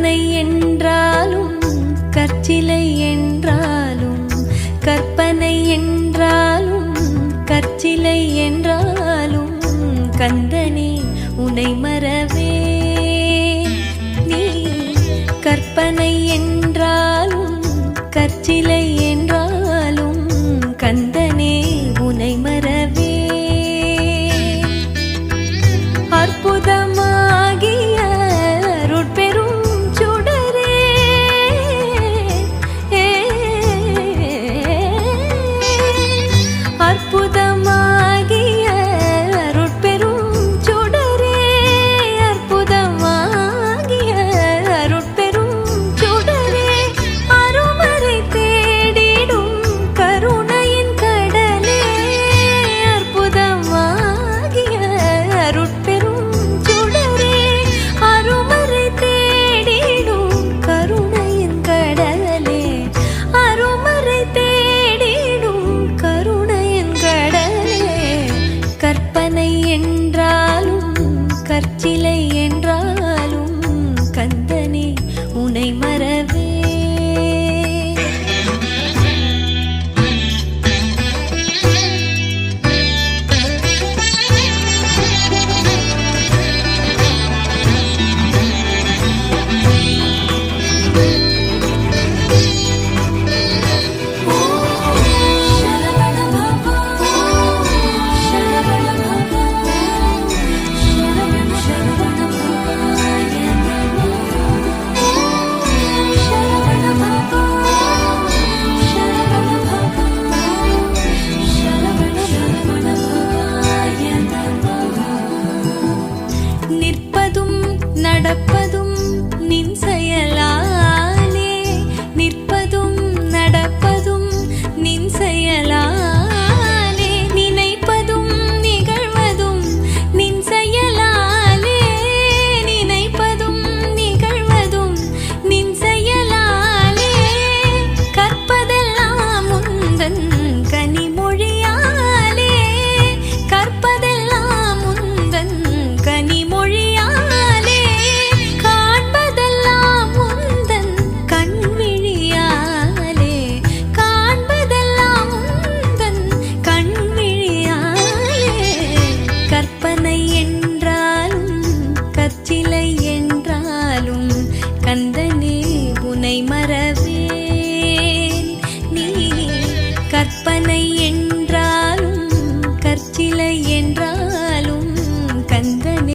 கற்பனை என்றாலும் கற்சிலை என்றாலும், கற்பனை என்றாலும் கற்சிலை என்றாலும், கந்தனே உனை மறவே நீ. கற்பனை என்றாலும் கற்சிலை என்றாலும், கந்தனே உனை மறவே. அற்புதமாகிய அருட்பெரும் சுடரே, அற்புதமாகிய அருட்பெரும் சுடரே, அற்புதமாகிய அருட்பெரும் சுடரே, அருமறை தேடிடும் கருணையின் கடலே, அற்புதமாகிய அருட்பெரும் சுடரே, அருமறை தேடிடும் கருணையின் கடலே, அருமறை தேடிடும் கருணையின் கடலே. கற்பனை என்றாலும் கற்சிலை என்றாலும், கந்தனே உனை மறவே. நிற்பதும் நடப்பதும் நின்